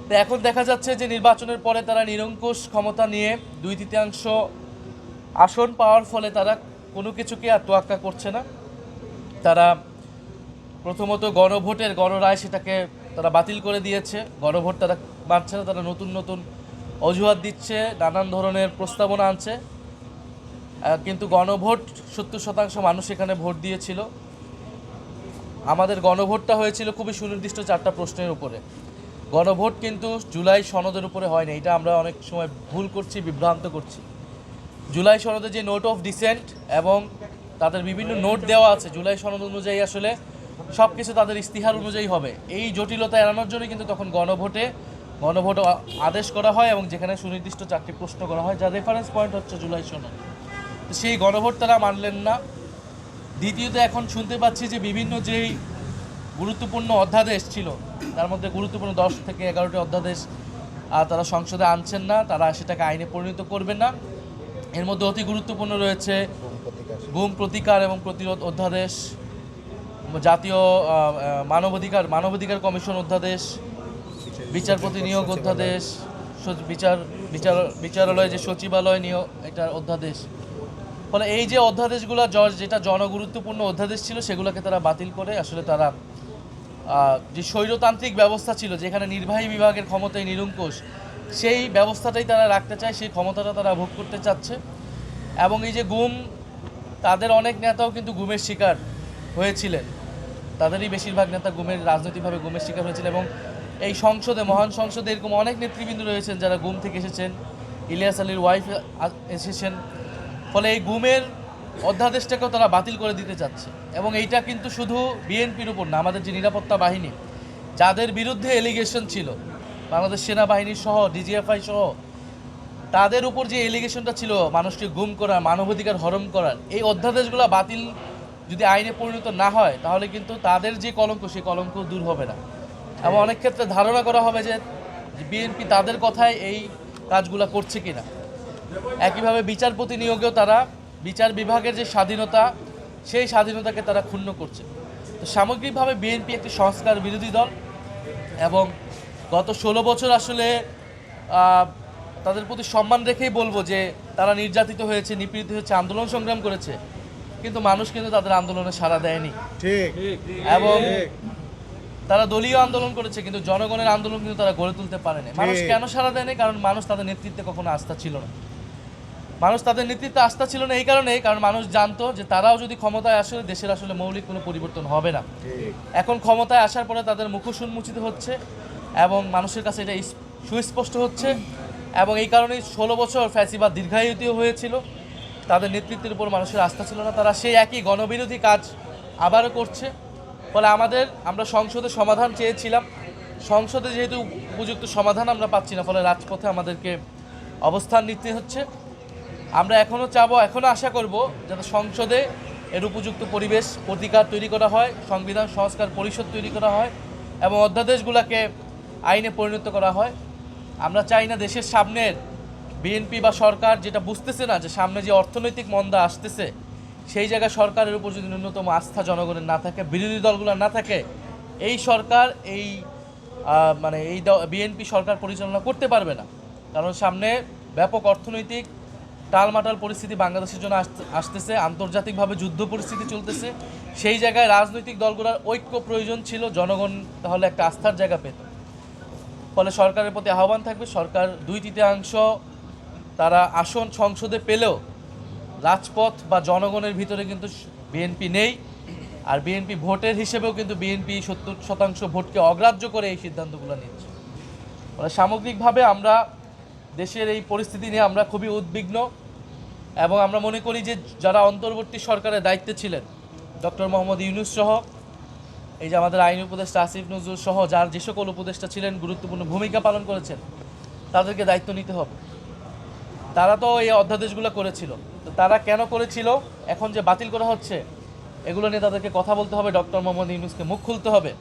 তো এখন দেখা যাচ্ছে যে নির্বাচনের পরে তারা নিরঙ্কুশ ক্ষমতা নিয়ে 2/3 আসন পাওয়ার ফলে তারা কোনো কিছুকে আর তোয়াক্কা করছে না। তারা প্রথমত গণভোটের গণরায় সেটাকে তারা বাতিল করে দিয়েছে, গণভোট তারা মানছে না, তারা নতুন নতুন অজুহাত দিচ্ছে, নানান ধরনের প্রস্তাবনা আনছে। কিন্তু গণভোট 70% মানুষ এখানে ভোট দিয়েছিল। আমাদের গণভোটটা হয়েছিল খুবই সুনির্দিষ্ট 4টা প্রশ্নের উপরে। গণভোট কিন্তু জুলাই সনদের উপরে হয়নি, এটা আমরা অনেক সময় ভুল করছি, বিভ্রান্ত করছি। জুলাই সনদে যে নোট অফ ডিসেন্ট এবং তাদের বিভিন্ন নোট দেওয়া আছে, জুলাই সনদ অনুযায়ী আসলে সব কিছু তাদের ইস্তিহার অনুযায়ী হবে। এই জটিলতা এড়ানোর জন্য কিন্তু তখন গণভোট আদেশ করা হয় এবং যেখানে সুনির্দিষ্ট 4টি প্রশ্ন করা হয়, যার রেফারেন্স পয়েন্ট হচ্ছে জুলাই সনদ। তো সেই গণভোট তারা মানলেন না। দ্বিতীয়ত এখন শুনতে পাচ্ছি যে বিভিন্ন যেই গুরুত্বপূর্ণ অধ্যাদেশ ছিল, তার মধ্যে গুরুত্বপূর্ণ 10 থেকে 11টি অধ্যাদেশ তারা সংসদে আনছেন না, তারা সেটাকে আইনে পরিণত করবেন না। এর মধ্যে অতি গুরুত্বপূর্ণ রয়েছে গুম প্রতিকার এবং প্রতিরোধ অধ্যাদেশ, জাতীয় মানবাধিকার কমিশন অধ্যাদেশ, বিচারপতি নিয়োগ অধ্যাদেশ, বিচারালয় যে সচিবালয় নিয়োগ এটার অধ্যাদেশ। ফলে এই যে অধ্যাদেশগুলো যেটা জনগুরুত্বপূর্ণ অধ্যাদেশ ছিল সেগুলোকে তারা বাতিল করে আসলে তারা যে স্বৈরতান্ত্রিক ব্যবস্থা ছিল, যেখানে নির্বাহী বিভাগের ক্ষমতায় নিরঙ্কুশ, সেই ব্যবস্থাটাই তারা রাখতে চায়, সেই ক্ষমতাটা তারা ভোগ করতে চাচ্ছে। এবং এই যে গুম, তাদের অনেক নেতাও কিন্তু গুমের শিকার হয়েছিলেন, তাদেরই বেশিরভাগ নেতা রাজনৈতিকভাবে গুমের শিকার হয়েছিল। এবং এই সংসদে, মহান সংসদে এরকম অনেক নেতৃবৃন্দ রয়েছেন যারা গুম থেকে এসেছেন, ইলিয়াস আলীর ওয়াইফ এসেছেন। ফলে এই গুমের অধ্যাদেশটাকেও তারা বাতিল করে দিতে চাচ্ছে। এবং এইটা কিন্তু শুধু বিএনপির উপর না, আমাদের যে নিরাপত্তা বাহিনী, যাদের বিরুদ্ধে এলিগেশন ছিল, বাংলাদেশ সেনাবাহিনী সহ, ডিজিএফআই সহ, তাদের উপর যে এলিগেশনটা ছিল মানুষকে গুম করার, মানবাধিকার হরণ করার, এই অধ্যাদেশগুলো বাতিল যদি আইনে পরিণত না হয় তাহলে কিন্তু তাদের যে কলঙ্ক, সেই কলঙ্ক দূর হবে না। এবং অনেক ক্ষেত্রে ধারণা করা হবে যে বিএনপি তাদের কথায় এই কাজগুলো করছে কিনা। একইভাবে বিচারপতি নিয়োগেও তারা বিচার বিভাগের যে স্বাধীনতা, সেই স্বাধীনতাকে তারা ক্ষুণ্ণ করছে। তো সামগ্রিকভাবে বিএনপি একটি সংস্কার বিরোধী দল এবং গত 16 বছর আসলে তাদের প্রতি সম্মান রেখেই বলবো যে তারা নির্যাতিত হয়েছে, নিপীড়িত হয়েছে, আন্দোলন সংগ্রাম করেছে, কিন্তু মানুষ কিন্তু তাদের আন্দোলনে সাড়া দেয়নি। ঠিক। এবং তারা দলীয় আন্দোলন করেছে, কিন্তু জনগণের আন্দোলন কিন্তু তারা গড়ে তুলতে পারেনি। মানুষ কেন সাড়া দেয়নি? কারণ মানুষ তাদের নেতৃত্বে কখনো আস্থা ছিল না। মানুষ তাদের নেতৃত্বে আস্থা ছিল না এই কারণেই, কারণ মানুষ জানতো যে তারাও যদি ক্ষমতায় আসে দেশের আসলে মৌলিক কোনো পরিবর্তন হবে না। এখন ক্ষমতায় আসার পরে তাদের মুখোশ উন্মোচিত হচ্ছে এবং মানুষের কাছে এটা সুস্পষ্ট হচ্ছে। এবং এই কারণেই 16 বছর ফ্যাসিবাদ দীর্ঘায়িত হয়েছিল, তাদের নেতৃত্বের উপর মানুষের আস্থা ছিল না, তারা সেই একই গণবিরোধী কাজ আবারও করছে। ফলে আমরা সংসদে সমাধান চেয়েছিলাম, সংসদে যেহেতু উপযুক্ত সমাধান আমরা পাচ্ছি না, ফলে রাজপথে আমাদেরকে অবস্থান নিতে হচ্ছে। আমরা এখনও আশা করব যাতে সংসদে এর উপযুক্ত পরিবেশ প্রতিকার তৈরি করা হয়, সংবিধান সংস্কার পরিষদ তৈরি করা হয় এবং অধ্যাদেশগুলোকে আইনে পরিণত করা হয়। আমরা চাই না দেশের সামনের বিএনপি বা সরকার যেটা বুঝতেছে না যে সামনে যে অর্থনৈতিক মন্দা আসতেছে, সেই জায়গায় সরকারের উপর যদি ন্যূনতম আস্থা জনগণের না থাকে, বিরোধী দলগুলো না থাকে, এই সরকার এই বিএনপি সরকার পরিচালনা করতে পারবে না। কারণ সামনে ব্যাপক অর্থনৈতিক টালমাটাল পরিস্থিতি বাংলাদেশের জন্য আসতেছে, আন্তর্জাতিকভাবে যুদ্ধ পরিস্থিতি চলতেছে। সেই জায়গায় রাজনৈতিক দলগুলোর ঐক্য প্রয়োজন ছিল, জনগণ তাহলে একটা আস্থার জায়গা পেত। ফলে সরকারের প্রতি আহ্বান থাকবে, সরকার 2/3 তারা আসন সংসদে পেলেও রাজপথ বা জনগণের ভিতরে কিন্তু বিএনপি নেই। আর বিএনপি ভোটের হিসেবেও কিন্তু বিএনপি 70% ভোটকে অগ্রাহ্য করে এই সিদ্ধান্তগুলো নিচ্ছে। ফলে সামগ্রিকভাবে আমরা দেশের এই পরিস্থিতি নিয়ে আমরা খুবই উদ্বিগ্ন এবং আমরা মনে করি যে যারা অন্তর্বর্তী সরকারের দায়িত্বে ছিলেন, ডক্টর মোহাম্মদ ইউনূস সহ, এই যে আমাদের আইন উপদেষ্টা আসিফ নজরুল সহ যার যে সকল উপদেষ্টা ছিলেন, গুরুত্বপূর্ণ ভূমিকা পালন করেছেন, তাদেরকে দায়িত্ব নিতে হবে। তারা তো এই অধ্যাদেশগুলো করেছিল, তো তারা কেন করেছিল, এখন যে বাতিল করা হচ্ছে, এগুলো নিয়ে তাদেরকে কথা বলতে হবে, ডক্টর মোহাম্মদ ইউনূসকে মুখ খুলতে হবে।